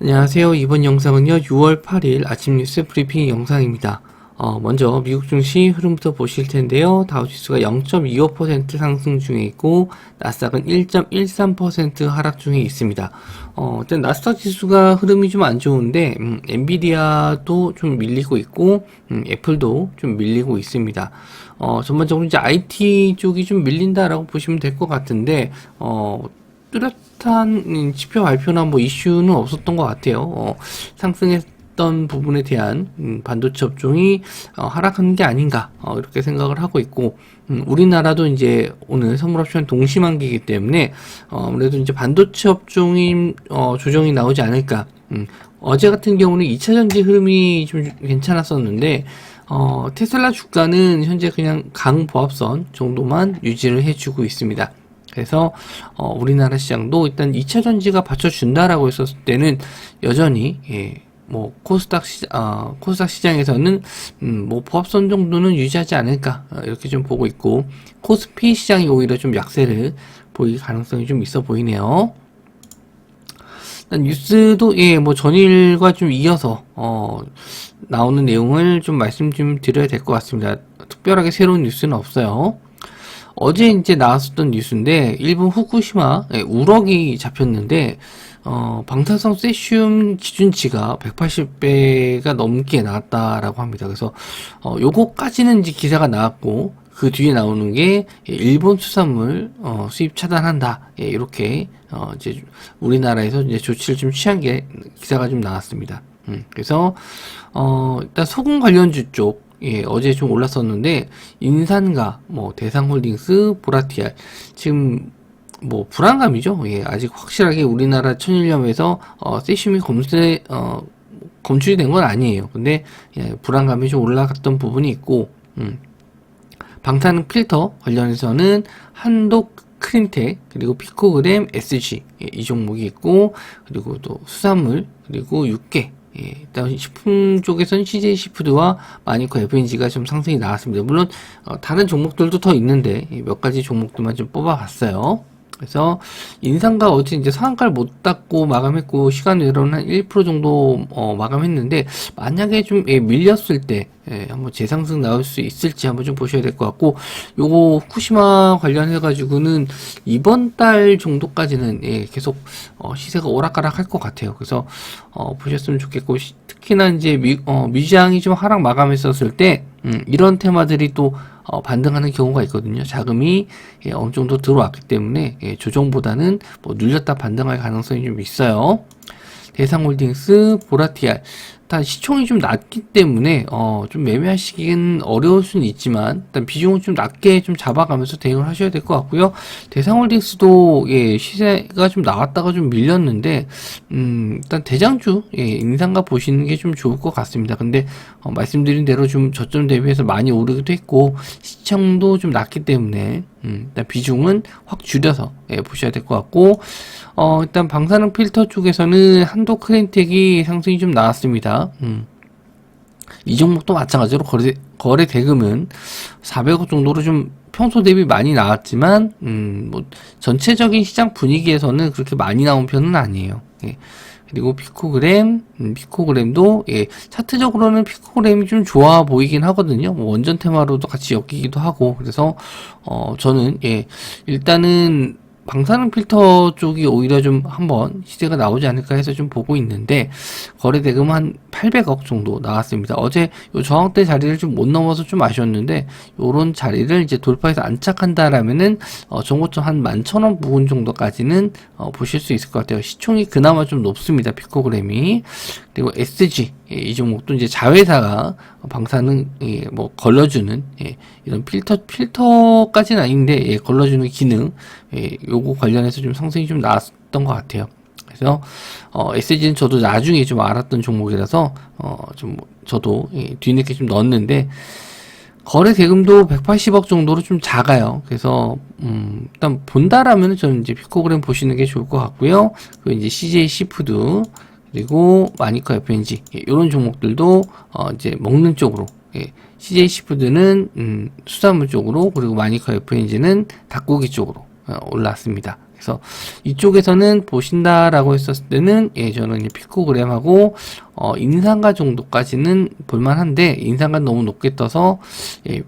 안녕하세요. 이번 영상은요, 6월 8일 아침 뉴스 브리핑 영상입니다. 먼저 미국 증시 흐름부터 보실 텐데요. 다우지수가 0.25% 상승 중에 있고, 나스닥은 1.13% 하락 중에 있습니다. 일단 나스닥 지수가 흐름이 좀 안 좋은데, 엔비디아도 좀 밀리고 있고, 애플도 좀 밀리고 있습니다. 전반적으로 이제 IT 쪽이 좀 밀린다라고 보시면 될 것 같은데, 뚜렷한 지표 발표나 뭐 이슈는 없었던 것 같아요. 상승했던 부분에 대한 반도체 업종이 하락하는 게 아닌가 이렇게 생각을 하고 있고, 우리나라도 이제 오늘 선물옵션 동시만기이기 때문에 아무래도 이제 반도체 업종인 조정이 나오지 않을까. 어제 같은 경우는 2차전지 흐름이 좀 괜찮았었는데, 테슬라 주가는 현재 그냥 강보합선 정도만 유지를 해주고 있습니다. 그래서 우리나라 시장도 일단 2차 전지가 받쳐준다라고 했었을 때는 여전히 뭐 코스닥 시장에서는 뭐 보합선 정도는 유지하지 않을까 이렇게 좀 보고 있고, 코스피 시장이 오히려 좀 약세를 보일 가능성이 좀 있어 보이네요. 일단 뉴스도 뭐 전일과 좀 이어서 나오는 내용을 좀 말씀 좀 드려야 될 것 같습니다. 특별하게 새로운 뉴스는 없어요. 어제 이제 나왔었던 뉴스인데, 일본 후쿠시마 우럭이 잡혔는데, 방사성 세슘 기준치가 180배가 넘게 나왔다라고 합니다. 그래서, 요거까지는 이제 기사가 나왔고, 그 뒤에 나오는 게, 일본 수산물, 수입 차단한다. 이렇게, 이제 우리나라에서 이제 조치를 좀 취한 게 기사가 좀 나왔습니다. 그래서, 일단 소금 관련주 쪽, 어제 좀 올랐었는데, 인산가, 뭐, 대상홀딩스, 보라티알. 지금, 뭐, 불안감이죠. 아직 확실하게 우리나라 천일염에서, 세슘이 검출이 된 건 아니에요. 근데, 불안감이 좀 올라갔던 부분이 있고, 방사능 필터 관련해서는 한독 크린텍, 그리고 피코그램 SG, 이 종목이 있고, 그리고 또 수산물, 그리고 육계, 일단 식품 쪽에서는 CJ 시푸드와 마니커 FNG가 좀 상승이 나왔습니다. 물론 다른 종목들도 더 있는데 몇 가지 종목들만 좀 뽑아봤어요. 그래서 인상가 어제 이제 상한가를 못 닫고 마감했고, 시간 외로는 한 1% 정도 마감했는데, 만약에 좀 밀렸을 때 한번 재상승 나올 수 있을지 한번 좀 보셔야 될 것 같고, 요거 후쿠시마 관련해 가지고는 이번 달 정도까지는 계속 시세가 오락가락 할 것 같아요. 그래서 보셨으면 좋겠고, 특히나 이제 미장이 좀 하락 마감했었을 때 이런 테마들이 또 반등하는 경우가 있거든요. 자금이 어느 정도 들어왔기 때문에 조정보다는 뭐 눌렸다 반등할 가능성이 좀 있어요. 대상홀딩스, 보라티알, 일단 시총이 좀 낮기 때문에 좀 매매하시기는 어려울 수는 있지만, 일단 비중을 좀 낮게 좀 잡아가면서 대응을 하셔야 될 것 같고요. 대상홀딩스도 시세가 좀 나왔다가 좀 밀렸는데, 일단 대장주 인상가 보시는 게 좀 좋을 것 같습니다. 근데 말씀드린 대로 좀 저점 대비해서 많이 오르기도 했고, 시청도 좀 낮기 때문에 일단 비중은 확 줄여서 보셔야 될 것 같고, 일단 방사능 필터 쪽에서는 한독 크린텍이 상승이 좀 나왔습니다. 이 종목도 마찬가지로 거래 대금은 400억 정도로 좀 평소 대비 많이 나왔지만, 뭐 전체적인 시장 분위기에서는 그렇게 많이 나온 편은 아니에요. 그리고 피코그램도 차트적으로는 피코그램이 좀 좋아 보이긴 하거든요. 뭐 원전 테마로도 같이 엮이기도 하고, 그래서 저는 일단은 방사능 필터 쪽이 오히려 좀 한번 시세가 나오지 않을까 해서 좀 보고 있는데, 거래 대금 한 800억 정도 나왔습니다. 어제 요 저항대 자리를 좀 못 넘어서 좀 아쉬웠는데, 요런 자리를 이제 돌파해서 안착한다라면은 정고점 한 11,000원 부근 정도까지는 보실 수 있을 것 같아요. 시총이 그나마 좀 높습니다. 피코그램이. 그리고 SG, 이 종목도 이제 자회사가 방사능 뭐 걸러주는 이런 필터까지는 아닌데 걸러주는 기능, 요거 관련해서 좀 상승이 좀 나왔던 것 같아요. 그래서 SG는 저도 나중에 좀 알았던 종목이라서 좀 저도 뒤늦게 좀 넣었는데, 거래 대금도 180억 정도로 좀 작아요. 그래서 일단 본다라면 저는 이제 피코그램 보시는 게 좋을 것 같고요. 그 이제 CJ 시푸드, 그리고 마니커 FNG, 이런 종목들도 이제 먹는 쪽으로, CJ 시푸드는 수산물 쪽으로, 그리고 마니커 FNG는 닭고기 쪽으로 올랐습니다. 그래서 이쪽에서는 보신다라고 했었을 때는 저는 피코그램하고 인상가 정도까지는 볼만한데 인상가 너무 높게 떠서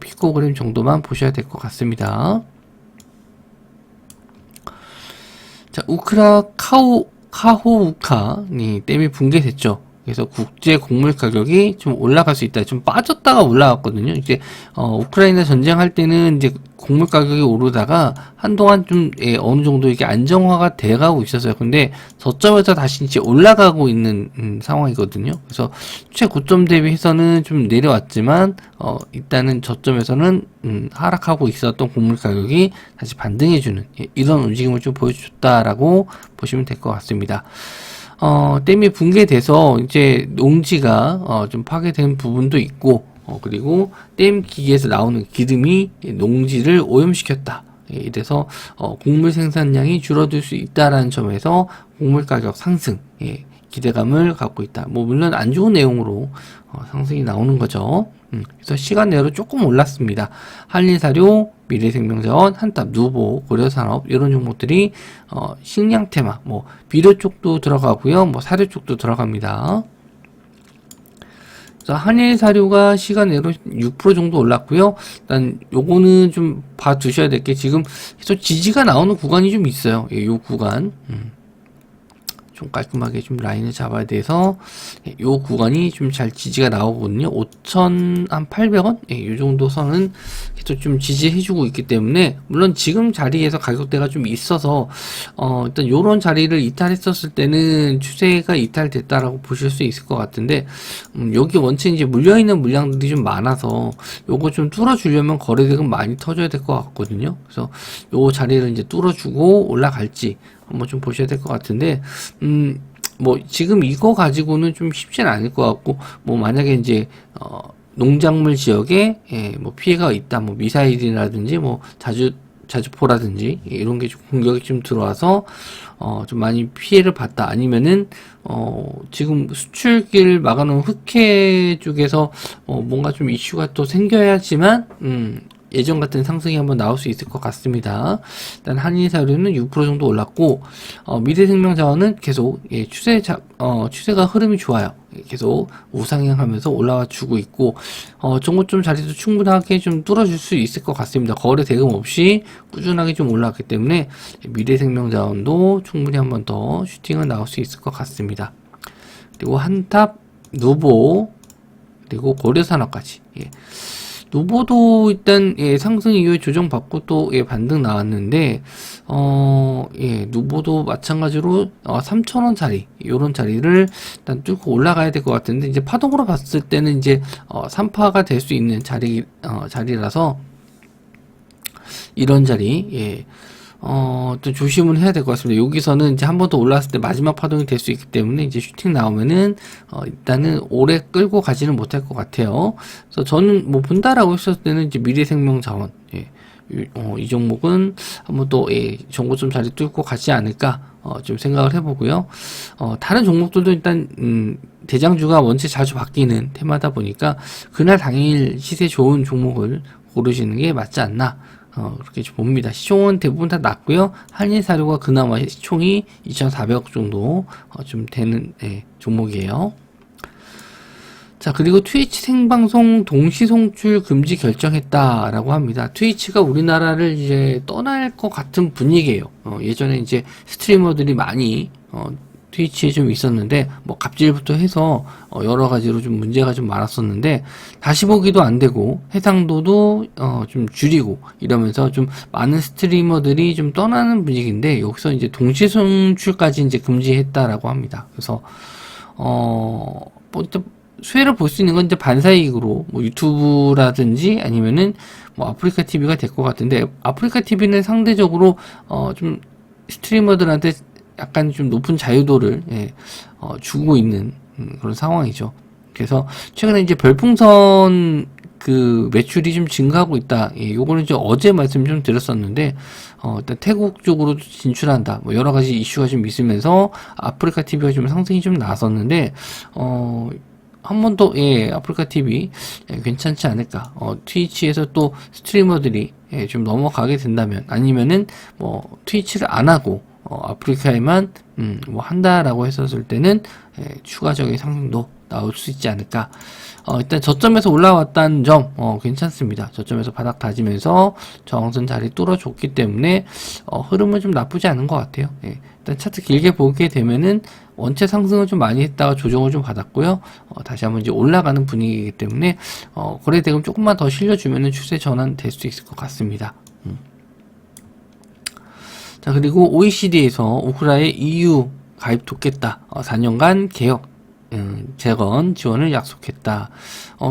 피코그램 정도만 보셔야 될 것 같습니다. 자, 카호우카 댐이 붕괴됐죠. 그래서 국제 곡물 가격이 좀 올라갈 수 있다. 좀 빠졌다가 올라갔거든요. 이제 우크라이나 전쟁할 때는 이제 곡물 가격이 오르다가 한동안 좀 어느 정도 이게 안정화가 돼가고 있었어요. 근데 저점에서 다시 이제 올라가고 있는 상황이거든요. 그래서 최고점 대비해서는 좀 내려왔지만 일단은 저점에서는 하락하고 있었던 곡물 가격이 다시 반등해주는 이런 움직임을 좀 보여줬다라고 보시면 될 것 같습니다. 댐이 붕괴돼서 이제 농지가 좀 파괴된 부분도 있고 그리고 댐 기계에서 나오는 기름이 농지를 오염시켰다. 이래서 곡물 생산량이 줄어들 수 있다라는 점에서 곡물 가격 상승 기대감을 갖고 있다. 뭐 물론 안 좋은 내용으로 상승이 나오는 거죠. 그래서 시간 내로 조금 올랐습니다. 한일사료, 미래생명자원, 한탑, 누보, 고려산업 이런 종목들이 식량 테마, 뭐 비료 쪽도 들어가고요, 뭐 사료 쪽도 들어갑니다. 그래서 한일사료가 시간 내로 6% 정도 올랐고요. 일단 요거는 좀 봐두셔야 될 게 지금 계속 지지가 나오는 구간이 좀 있어요. 요 구간. 좀 깔끔하게 좀 라인을 잡아야 돼서 요 구간이 좀 잘 지지가 나오거든요. 5,800원? 요 정도 선은 계속 좀 지지해주고 있기 때문에 물론 지금 자리에서 가격대가 좀 있어서 일단 요런 자리를 이탈했었을 때는 추세가 이탈됐다라고 보실 수 있을 것 같은데 여기 원체 이제 물려있는 물량들이 좀 많아서 요거 좀 뚫어주려면 거래대금 많이 터져야 될 것 같거든요. 그래서 요 자리를 이제 뚫어주고 올라갈지 한번 좀 보셔야 될 것 같은데, 뭐, 지금 이거 가지고는 좀 쉽진 않을 것 같고, 뭐, 만약에 이제, 농작물 지역에, 뭐, 피해가 있다, 뭐, 미사일이라든지, 뭐, 자주포라든지, 이런 게 좀 공격이 좀 들어와서, 좀 많이 피해를 봤다. 아니면은, 지금 수출길 막아놓은 흑해 쪽에서, 뭔가 좀 이슈가 또 생겨야지만, 예전 같은 상승이 한번 나올 수 있을 것 같습니다. 일단 한일사료는 6% 정도 올랐고 미래생명자원은 계속 추세가 흐름이 좋아요. 계속 우상향하면서 올라와 주고 있고 정고점 자리도 충분하게 좀 뚫어줄 수 있을 것 같습니다. 거래 대금 없이 꾸준하게 좀 올라왔기 때문에 미래생명자원도 충분히 한번 더 슈팅은 나올 수 있을 것 같습니다. 그리고 한탑, 누보, 그리고 고려산업까지. 노보도 일단 상승 이후에 조정받고 또 반등 나왔는데 노보도 마찬가지로 3,000원 자리 요런 자리를 일단 뚫고 올라가야 될 것 같은데 이제 파동으로 봤을 때는 이제 3파가 될 수 있는 자리라서 이런 자리 또 조심을 해야 될 것 같습니다. 여기서는 이제 한 번 더 올라왔을 때 마지막 파동이 될 수 있기 때문에 이제 슈팅 나오면은 일단은 오래 끌고 가지는 못할 것 같아요. 그래서 저는 뭐 본다라고 했었을 때는 이제 미래생명자원 이 종목은 한번 또 정고점 자리 뚫고 가지 않을까 좀 생각을 해보고요. 다른 종목들도 일단 대장주가 원체 자주 바뀌는 테마다 보니까 그날 당일 시세 좋은 종목을 고르시는 게 맞지 않나. 그렇게 좀 봅니다. 시총은 대부분 다 낮고요. 한일사료가 그나마 시총이 2,400억 정도 좀 되는 종목이에요. 자, 그리고 트위치 생방송 동시 송출 금지 결정했다라고 합니다. 트위치가 우리나라를 이제 떠날 것 같은 분위기예요. 예전에 이제 스트리머들이 많이 트위치에 좀 있었는데 뭐 갑질부터 해서 여러 가지로 좀 문제가 좀 많았었는데 다시 보기도 안 되고 해상도도 좀 줄이고 이러면서 좀 많은 스트리머들이 좀 떠나는 분위기인데 여기서 이제 동시 송출까지 이제 금지했다라고 합니다. 그래서 뭐 수혜를 볼 수 있는 건 이제 반사이익으로 뭐 유튜브라든지 아니면은 뭐 아프리카 TV가 될 것 같은데 아프리카 TV는 상대적으로 좀 스트리머들한테 약간 좀 높은 자유도를 주고 있는 그런 상황이죠. 그래서 최근에 이제 별풍선 그 매출이 좀 증가하고 있다. 요거는 이제 어제 말씀 좀 드렸었는데 일단 태국 쪽으로 진출한다. 뭐 여러 가지 이슈가 좀 있으면서 아프리카 TV가 좀 상승이 좀 나섰는데 한 번 더 아프리카 TV 괜찮지 않을까. 트위치에서 또 스트리머들이 좀 넘어가게 된다면 아니면은 뭐 트위치를 안 하고 아프리카에만 뭐 한다라고 했었을 때는 추가적인 상승도 나올 수 있지 않을까. 일단 저점에서 올라왔다는 점 괜찮습니다. 저점에서 바닥 다지면서 저항선 자리 뚫어줬기 때문에 흐름은 좀 나쁘지 않은 것 같아요. 일단 차트 길게 보게 되면은 원체 상승을 좀 많이 했다가 조정을 좀 받았고요. 다시 한번 이제 올라가는 분위기이기 때문에 거래 대금 조금만 더 실려주면은 추세 전환 될 수 있을 것 같습니다. 자, 그리고 OECD에서 우크라이나의 EU 가입 돕겠다. 4년간 개혁 재건 지원을 약속했다.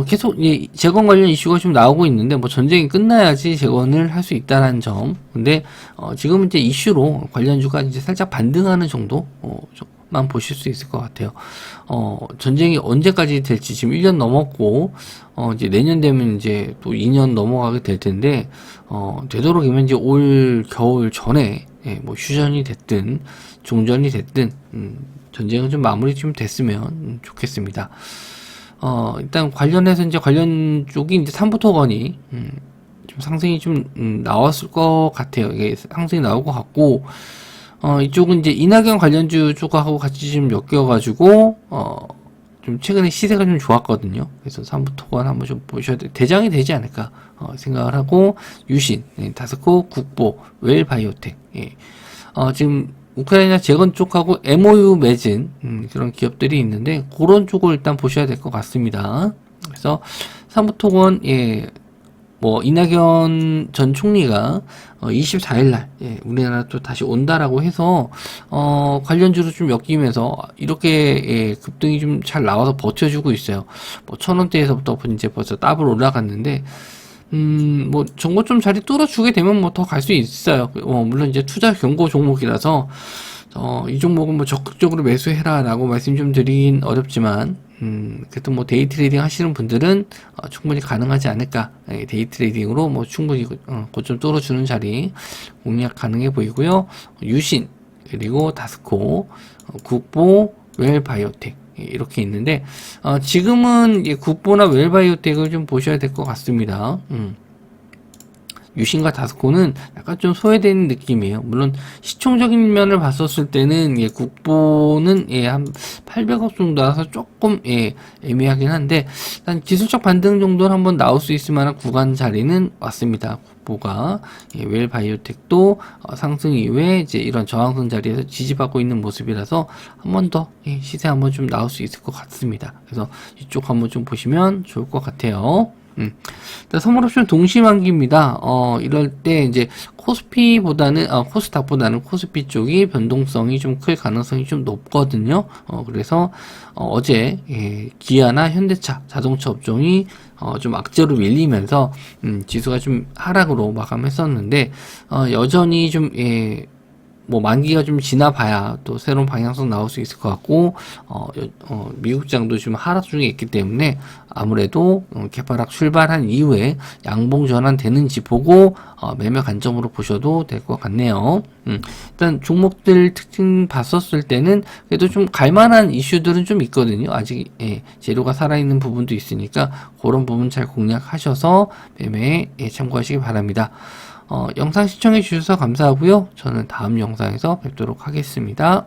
계속 재건 관련 이슈가 좀 나오고 있는데 뭐 전쟁이 끝나야지 재건을 할 수 있다는 점. 근데 지금 이제 이슈로 관련주가 이제 살짝 반등하는 정도만 보실 수 있을 것 같아요. 전쟁이 언제까지 될지 지금 1년 넘었고 이제 내년 되면 이제 또 2년 넘어가게 될 텐데 되도록이면 이제 올 겨울 전에 뭐 휴전이 됐든 종전이 됐든 전쟁은 좀 마무리 좀 됐으면 좋겠습니다. 일단 관련해서 이제 관련 쪽이 이제 삼부토건이 좀 상승이 좀 나왔을 것 같아요. 이게 상승이 나올 것 같고 이쪽은 이제 이낙연 관련주 쪽하고 같이 좀 엮여가지고 좀 최근에 시세가 좀 좋았거든요. 그래서 삼부토건 한번 좀 보셔야 대장이 되지 않을까 생각을 하고 유신, 다스코, 국보, 웰바이오텍 지금 우크라이나 재건 쪽하고 MOU 맺은 그런 기업들이 있는데 그런 쪽을 일단 보셔야 될 것 같습니다. 그래서 삼부토건 뭐 이낙연 전 총리가 24일날 우리나라 또 다시 온다라고 해서 관련주로 좀 엮이면서 이렇게 급등이 좀 잘 나와서 버텨주고 있어요. 뭐 1,000원대에서부터 이제 벌써 더블 올라갔는데 뭐 정고점 자리 뚫어주게 되면 뭐 더 갈 수 있어요. 물론 이제 투자 경고 종목이라서 이 종목은 뭐 적극적으로 매수해라 라고 말씀 좀 드리긴 어렵지만 그래도 뭐 데이 트레이딩 하시는 분들은 충분히 가능하지 않을까. 데이 트레이딩으로 뭐 충분히 고점 뚫어주는 자리 공략 가능해 보이고요. 유신 그리고 다스코, 국보, 웰바이오텍 이렇게 있는데 지금은 국보나 웰바이오텍을 좀 보셔야 될 것 같습니다. 유신과 다스코는 약간 좀 소외되는 느낌이에요. 물론 시총적인 면을 봤었을 때는 국보는 한 800억 정도라서 조금 애매하긴 한데 일단 기술적 반등 정도는 한번 나올 수 있을 만한 구간 자리는 왔습니다. 국보가 웰바이오텍도 상승 이후에 이제 이런 저항선 자리에서 지지받고 있는 모습이라서 한 번 더 시세 한번 좀 나올 수 있을 것 같습니다. 그래서 이쪽 한번 좀 보시면 좋을 것 같아요. 선물옵션 동시만기입니다. 이럴 때 이제 코스피보다는 코스닥보다는 코스피 쪽이 변동성이 좀 클 가능성이 좀 높거든요. 그래서 어제 기아나 현대차 자동차 업종이 좀 악재로 밀리면서 지수가 좀 하락으로 마감했었는데 여전히 좀 뭐 만기가 좀 지나봐야 또 새로운 방향성 나올 수 있을 것 같고 미국장도 지금 하락 중에 있기 때문에 아무래도 개파락 출발한 이후에 양봉 전환 되는지 보고 매매 관점으로 보셔도 될 것 같네요. 일단 종목들 특징 봤었을 때는 그래도 좀 갈만한 이슈들은 좀 있거든요. 아직 재료가 살아있는 부분도 있으니까 그런 부분 잘 공략하셔서 매매에 참고하시기 바랍니다. 영상 시청해 주셔서 감사하고요. 저는 다음 영상에서 뵙도록 하겠습니다.